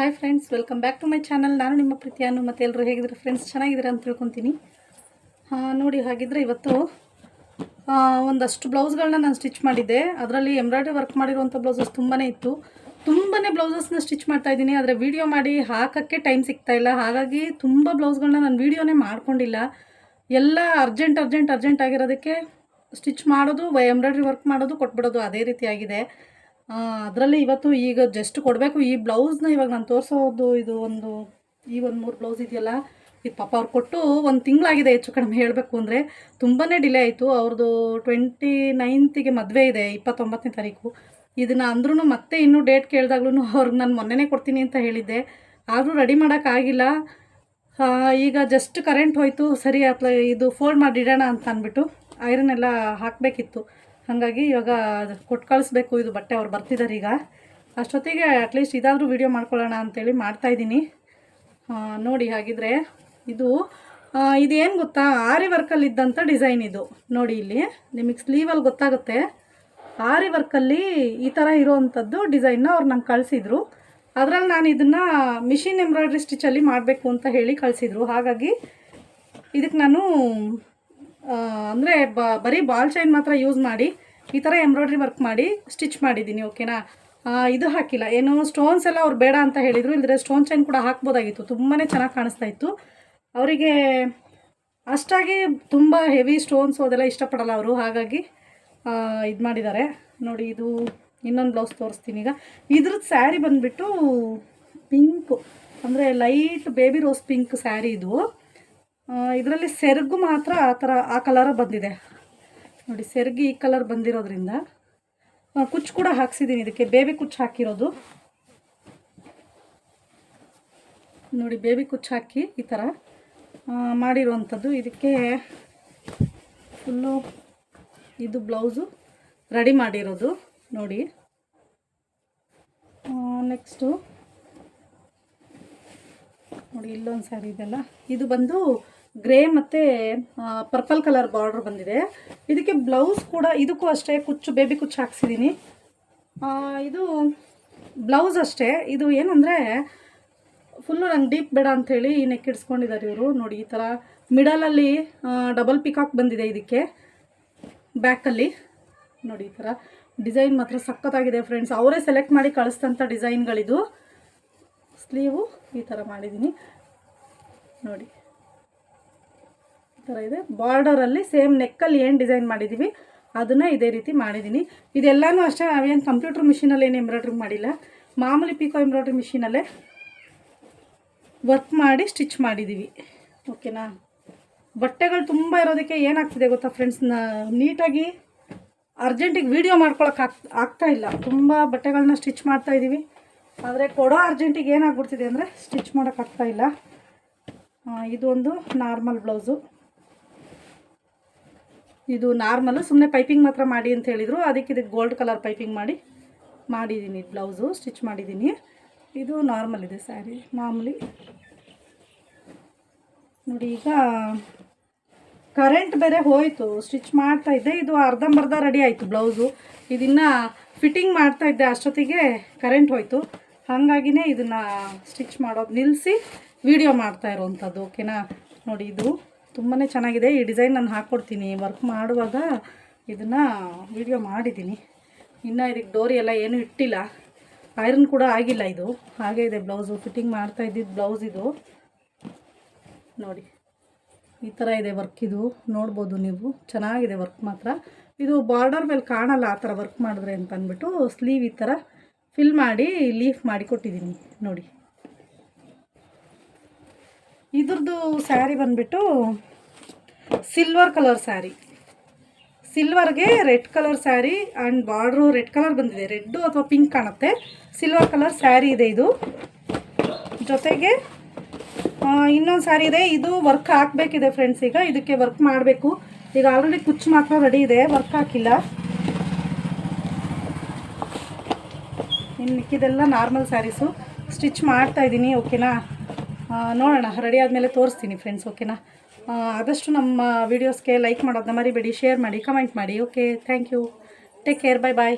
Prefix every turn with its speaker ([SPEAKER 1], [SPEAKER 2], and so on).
[SPEAKER 1] Hi friends, welcome back to my channel. ನಾನು ನಿಮ್ಮ ಪ್ರೀತಿಯನ್ನು ಮತ್ತು ಎಲ್ಲರೂ ಹೇಗಿದ್ರೆ ಫ್ರೆಂಡ್ಸ್, ಚೆನ್ನಾಗಿದ್ದೀರಾ ಅಂತ ತಿಳ್ಕೊತೀನಿ. ನೋಡಿ, ಹಾಗಿದ್ರೆ ಇವತ್ತು ಒಂದಷ್ಟು ಬ್ಲೌಸ್ಗಳನ್ನ ನಾನು ಸ್ಟಿಚ್ ಮಾಡಿದ್ದೆ. ಅದರಲ್ಲಿ ಎಂಬ್ರಾಯ್ಡ್ರಿ ವರ್ಕ್ ಮಾಡಿರುವಂಥ ಬ್ಲೌಸಸ್ ತುಂಬಾ ಇತ್ತು. ತುಂಬಾ ಬ್ಲೌಸಸ್ನ ಸ್ಟಿಚ್ ಮಾಡ್ತಾಯಿದ್ದೀನಿ. ಆದರೆ ವೀಡಿಯೋ ಮಾಡಿ ಹಾಕೋಕ್ಕೆ ಟೈಮ್ ಸಿಗ್ತಾಯಿಲ್ಲ. ಹಾಗಾಗಿ ತುಂಬ ಬ್ಲೌಸ್ಗಳನ್ನ ನಾನು ವೀಡಿಯೋನೇ ಮಾಡ್ಕೊಂಡಿಲ್ಲ. ಎಲ್ಲ ಅರ್ಜೆಂಟ್ ಆಗಿರೋದಕ್ಕೆ ಸ್ಟಿಚ್ ಮಾಡೋದು, ಎಂಬ್ರಾಯ್ಡ್ರಿ ವರ್ಕ್ ಮಾಡೋದು, ಕೊಟ್ಬಿಡೋದು, ಅದೇ ರೀತಿಯಾಗಿದೆ. ಅದರಲ್ಲಿ ಇವತ್ತು ಈಗ ಜಸ್ಟ್ ಕೊಡಬೇಕು ಈ ಬ್ಲೌಸ್ನ. ಇವಾಗ ನಾನು ತೋರಿಸೋದು ಇದು ಒಂದು 3 ಬ್ಲೌಸ್ ಇದೆಯಲ್ಲ, ಇದು ಪಾಪ ಅವ್ರು ಕೊಟ್ಟು 1 ತಿಂಗಳಾಗಿದೆ ಹೆಚ್ಚು ಕಡಿಮೆ ಹೇಳಬೇಕು ಅಂದರೆ. ತುಂಬಾ ಡಿಲೇ ಆಯಿತು. ಅವ್ರದ್ದು 29ಗೆ ಮದುವೆ ಇದೆ, 29ನೇ ತಾರೀಕು. ಇದನ್ನು ಅಂದ್ರೂ ಮತ್ತೆ ಇನ್ನೂ ಡೇಟ್ ಕೇಳಿದಾಗ್ಲೂ ಅವ್ರಿಗೆ ನಾನು ಮೊನ್ನೆನೇ ಕೊಡ್ತೀನಿ ಅಂತ ಹೇಳಿದ್ದೆ. ಆದರೂ ರೆಡಿ ಮಾಡೋಕ್ಕಾಗಿಲ್ಲ. ಈಗ ಜಸ್ಟ್ ಕರೆಂಟ್ ಹೋಯಿತು. ಸರಿ ಇದು ಫೋಲ್ಡ್ ಮಾಡಿಡೋಣ ಅಂತ ಅಂದ್ಬಿಟ್ಟು ಐರನ್ ಎಲ್ಲ ಹಾಕಬೇಕಿತ್ತು. ಹಾಗಾಗಿ ಇವಾಗ ಕೊಟ್ಟು ಕಳಿಸ್ಬೇಕು. ಇದು ಬಟ್ಟೆ ಅವ್ರು ಬರ್ತಿದ್ದಾರೆ ಈಗ. ಅಷ್ಟೊತ್ತಿಗೆ ಅಟ್ಲೀಸ್ಟ್ ಇದಾದರೂ ವೀಡಿಯೋ ಮಾಡ್ಕೊಳ್ಳೋಣ ಅಂಥೇಳಿ ಮಾಡ್ತಾಯಿದ್ದೀನಿ. ನೋಡಿ, ಹಾಗಿದ್ರೆ ಇದೇನು ಗೊತ್ತಾ, ಆರಿ ವರ್ಕಲ್ಲಿದ್ದಂಥ ಡಿಸೈನ್ ಇದು. ನೋಡಿ, ಇಲ್ಲಿ ನಿಮಗೆ ಸ್ಲೀವಲ್ಲಿ ಗೊತ್ತಾಗುತ್ತೆ. ಆರಿ ವರ್ಕಲ್ಲಿ ಈ ಥರ ಇರೋವಂಥದ್ದು ಡಿಸೈನ್ನ ಅವ್ರು ನಂಗೆ ಕಳಿಸಿದ್ರು. ಅದರಲ್ಲಿ ನಾನು ಇದನ್ನು ಮಿಷಿನ್ ಎಂಬ್ರಾಯ್ಡ್ರಿ ಸ್ಟಿಚಲ್ಲಿ ಮಾಡಬೇಕು ಅಂತ ಹೇಳಿ ಕಳಿಸಿದ್ರು. ಹಾಗಾಗಿ ಇದಕ್ಕೆ ನಾನು ಅಂದರೆ ಬರೀ ಬಾಲ್ ಚೈನ್ ಮಾತ್ರ ಯೂಸ್ ಮಾಡಿ ಈ ಥರ ಎಂಬ್ರಾಯ್ಡ್ರಿ ವರ್ಕ್ ಮಾಡಿ ಸ್ಟಿಚ್ ಮಾಡಿದ್ದೀನಿ. ಓಕೆನಾ? ಇದು ಹಾಕಿಲ್ಲ, ಏನು ಸ್ಟೋನ್ಸ್ ಎಲ್ಲ ಅವ್ರು ಬೇಡ ಅಂತ ಹೇಳಿದರು. ಇಲ್ಲದ್ರೆ ಸ್ಟೋನ್ ಚೈನ್ ಕೂಡ ಹಾಕ್ಬೋದಾಗಿತ್ತು. ತುಂಬಾ ಚೆನ್ನಾಗಿ ಕಾಣಿಸ್ತಾ ಇತ್ತು. ಅವರಿಗೆ ಅಷ್ಟಾಗಿ ತುಂಬ ಹೆವಿ ಸ್ಟೋನ್ಸ್ ಅದೆಲ್ಲ ಇಷ್ಟಪಡಲ್ಲ ಅವರು. ಹಾಗಾಗಿ ಇದು ಮಾಡಿದ್ದಾರೆ. ನೋಡಿ, ಇದು ಇನ್ನೊಂದು ಬ್ಲೌಸ್ ತೋರಿಸ್ತೀನಿ ಈಗ. ಇದ್ರದ್ದು ಸ್ಯಾರಿ ಬಂದುಬಿಟ್ಟು ಪಿಂಕು, ಅಂದರೆ light baby rose pink sari ಇದು. ಇದರಲ್ಲಿ ಸೆರಗು ಮಾತ್ರ ಆ ಕಲರ ಬಂದಿದೆ. ನೋಡಿ, ಸೆರಗು ಈ ಕಲರ್ ಬಂದಿರೋದ್ರಿಂದ ಕುಚ್ಚು ಕೂಡ ಹಾಕ್ಸಿದ್ದೀನಿ. ಇದಕ್ಕೆ ಬೇಬಿ ಕುಚ್ಚು ಹಾಕಿರೋದು. ನೋಡಿ, ಬೇಬಿ ಕುಚ್ಚು ಹಾಕಿ ಈ ಥರ ಮಾಡಿರುವಂಥದ್ದು. ಇದಕ್ಕೆ ಫುಲ್ಲು ಇದು ಬ್ಲೌಸು ರೆಡಿ ಮಾಡಿರೋದು. ನೋಡಿ, ನೆಕ್ಸ್ಟು ನೋಡಿ, ಇಲ್ಲೊಂದು ಸ್ಯಾರಿ ಇದೆಲ್ಲ. ಇದು ಬಂದು ಗ್ರೇ ಮತ್ತು ಪರ್ಪಲ್ ಕಲರ್ ಬಾರ್ಡ್ರ್ ಬಂದಿದೆ. ಇದಕ್ಕೆ ಬ್ಲೌಸ್ ಕೂಡ ಇದಕ್ಕೂ ಅಷ್ಟೇ ಕುಚ್ಚು, ಬೇಬಿ ಕುಚ್ಚು ಹಾಕ್ಸಿದ್ದೀನಿ. ಇದು ಬ್ಲೌಸ್ ಅಷ್ಟೇ. ಇದು ಏನಂದರೆ ಫುಲ್ಲು ನಂಗೆ ಡೀಪ್ ಬೇಡ ಅಂಥೇಳಿ ಈ ನೆಕ್ ಇಡ್ಸ್ಕೊಂಡಿದ್ದಾರೆ ಇವರು. ನೋಡಿ, ಈ ಥರ ಮಿಡಲಲ್ಲಿ ಡಬಲ್ ಪಿಕಾಕ್ ಬಂದಿದೆ ಇದಕ್ಕೆ ಬ್ಯಾಕಲ್ಲಿ. ನೋಡಿ, ಈ ಥರ ಡಿಸೈನ್ ಮಾತ್ರ ಸಖತ್ತಾಗಿದೆ ಫ್ರೆಂಡ್ಸ್. ಅವರೇ ಸೆಲೆಕ್ಟ್ ಮಾಡಿ ಕಳಿಸ್ತಂಥ ಡಿಸೈನ್ಗಳಿದು. ಸ್ಲೀವು ಈ ಥರ ಮಾಡಿದ್ದೀನಿ. ನೋಡಿ, ಈ ಥರ ಇದೆ. ಬಾರ್ಡರಲ್ಲಿ ಸೇಮ್ ನೆಕ್ಕಲ್ಲಿ ಏನು ಡಿಸೈನ್ ಮಾಡಿದ್ದೀವಿ ಅದನ್ನು ಇದೇ ರೀತಿ ಮಾಡಿದ್ದೀನಿ. ಇದೆಲ್ಲನೂ ಅಷ್ಟೇ. ನಾವೇನು ಕಂಪ್ಯೂಟರ್ ಮಿಷಿನಲ್ಲಿ ಏನು ಎಂಬ್ರಾಯ್ಡ್ರಿ ಮಾಡಿಲ್ಲ, ಮಾಮೂಲಿ ಪಿಕೋ ಎಂಬ್ರಾಯ್ಡ್ರಿ ಮಿಷಿನಲ್ಲೇ ವರ್ಕ್ ಮಾಡಿ ಸ್ಟಿಚ್ ಮಾಡಿದ್ದೀವಿ. ಓಕೆನಾ? ಬಟ್ಟೆಗಳು ತುಂಬ ಇರೋದಕ್ಕೆ ಏನಾಗ್ತಿದೆ ಗೊತ್ತಾ ಫ್ರೆಂಡ್ಸ್, ನೀಟಾಗಿ ಅರ್ಜೆಂಟಿಗೆ ವೀಡಿಯೋ ಮಾಡ್ಕೊಳಕ್ಕೆ ಆಗ್ತಾ ಇಲ್ಲ. ತುಂಬ ಬಟ್ಟೆಗಳನ್ನ ಸ್ಟಿಚ್ ಮಾಡ್ತಾಯಿದ್ದೀವಿ. ಆದರೆ ಕೊಡೋ ಅರ್ಜೆಂಟಿಗೆ ಏನಾಗ್ಬಿಡ್ತಿದೆ ಅಂದರೆ ಸ್ಟಿಚ್ ಮಾಡೋಕ್ಕಾಗ್ತಾ ಇಲ್ಲ. ಇದೊಂದು ನಾರ್ಮಲ್ ಬ್ಲೌಸು. ಇದು ನಾರ್ಮಲ್ಲು, ಸುಮ್ಮನೆ ಪೈಪಿಂಗ್ ಮಾತ್ರ ಮಾಡಿ ಅಂತ ಹೇಳಿದರು. ಅದಕ್ಕೆ ಇದಕ್ಕೆ ಗೋಲ್ಡ್ ಕಲರ್ ಪೈಪಿಂಗ್ ಮಾಡಿದ್ದೀನಿ. ಬ್ಲೌಸು ಸ್ಟಿಚ್ ಮಾಡಿದ್ದೀನಿ. ಇದು ನಾರ್ಮಲ್ ಇದೆ ಸ್ಯಾರಿ, ಮಾಮೂಲಿ. ನೋಡಿ, ಈಗ ಕರೆಂಟ್ ಬೇರೆ ಹೋಯಿತು. ಸ್ಟಿಚ್ ಮಾಡ್ತಾಯಿದ್ದೆ, ಇದು ಅರ್ಧಂಬರ್ಧ ರೆಡಿ ಆಯಿತು ಬ್ಲೌಸು. ಇದನ್ನು ಫಿಟ್ಟಿಂಗ್ ಮಾಡ್ತಾಯಿದ್ದೆ, ಅಷ್ಟೊತ್ತಿಗೆ ಕರೆಂಟ್ ಹೋಯಿತು. ಹಾಗಾಗಿನೇ ಇದನ್ನು ಸ್ಟಿಚ್ ಮಾಡೋದು ನಿಲ್ಲಿಸಿ ವಿಡಿಯೋ ಮಾಡ್ತಾ ಇರೋವಂಥದ್ದು. ಓಕೆನಾ? ನೋಡಿ, ಇದು ತುಂಬಾ ಚೆನ್ನಾಗಿದೆ. ಈ ಡಿಸೈನ್ ನಾನು ಹಾಕ್ಕೊಡ್ತೀನಿ ವರ್ಕ್ ಮಾಡುವಾಗ. ಇದನ್ನು ವಿಡಿಯೋ ಮಾಡಿದ್ದೀನಿ. ಇನ್ನು ಇದಕ್ಕೆ ಡೋರಿ ಎಲ್ಲ ಏನೂ ಇಟ್ಟಿಲ್ಲ, ಐರನ್ ಕೂಡ ಆಗಿಲ್ಲ. ಇದು ಹಾಗೇ ಇದೆ ಬ್ಲೌಸು. ಫಿಟ್ಟಿಂಗ್ ಮಾಡ್ತಾ ಇದ್ದಿದ್ದು ಬ್ಲೌಸ್ ಇದು. ನೋಡಿ, ಈ ಥರ ಇದೆ ವರ್ಕ್. ಇದು ನೋಡ್ಬೋದು ನೀವು, ಚೆನ್ನಾಗಿದೆ ವರ್ಕ್ ಮಾತ್ರ. ಇದು ಬಾರ್ಡರ್ ಮೇಲೆ ಕಾಣಲ್ಲ ಆ ಥರ ವರ್ಕ್ ಮಾಡಿದ್ರೆ ಅಂತ ಅಂದ್ಬಿಟ್ಟು ಸ್ಲೀವ್ ಈ ಥರ ಫಿಲ್ ಮಾಡಿ ಲೀಫ್ ಮಾಡಿ ಕೊಟ್ಟಿದ್ದೀನಿ. ನೋಡಿ, ಇದ್ರದ್ದು ಸ್ಯಾರಿ ಬಂದುಬಿಟ್ಟು ಸಿಲ್ವರ್ ಕಲರ್ ಸ್ಯಾರಿ. ಸಿಲ್ವರ್ಗೆ red colour sari and border red colour ಬಂದಿದೆ. ರೆಡ್ಡು ಅಥವಾ ಪಿಂಕ್ ಕಾಣುತ್ತೆ. ಸಿಲ್ವರ್ ಕಲರ್ ಸ್ಯಾರಿ ಇದೆ ಇದು. ಜೊತೆಗೆ ಇನ್ನೊಂದು ಸ್ಯಾರಿ ಇದೆ. ಇದು ವರ್ಕ್ ಹಾಕಬೇಕಿದೆ ಫ್ರೆಂಡ್ಸ್. ಈಗ ಇದಕ್ಕೆ ವರ್ಕ್ ಮಾಡಬೇಕು. ಈಗ ಆಲ್ರೆಡಿ ಕುಚ್ಚು ಮಾತ್ರ ರೆಡಿ ಇದೆ, ವರ್ಕ್ ಹಾಕಿಲ್ಲ. ಇನ್ನು ಮಿಕ್ಕಿದೆಲ್ಲ ನಾರ್ಮಲ್ ಸ್ಯಾರೀಸು ಸ್ಟಿಚ್ ಮಾಡ್ತಾಯಿದ್ದೀನಿ. ಓಕೆನಾ? ನೋಡೋಣ, ರೆಡಿ ಆದಮೇಲೆ ತೋರಿಸ್ತೀನಿ ಫ್ರೆಂಡ್ಸ್. ಓಕೆನಾ? ಆದಷ್ಟು ನಮ್ಮ ವೀಡಿಯೋಸ್ಗೆ ಲೈಕ್ ಮಾಡೋದನ್ನ ಮರಿಬೇಡಿ, ಶೇರ್ ಮಾಡಿ, ಕಮೆಂಟ್ ಮಾಡಿ. Okay, thank you, take care, bye bye.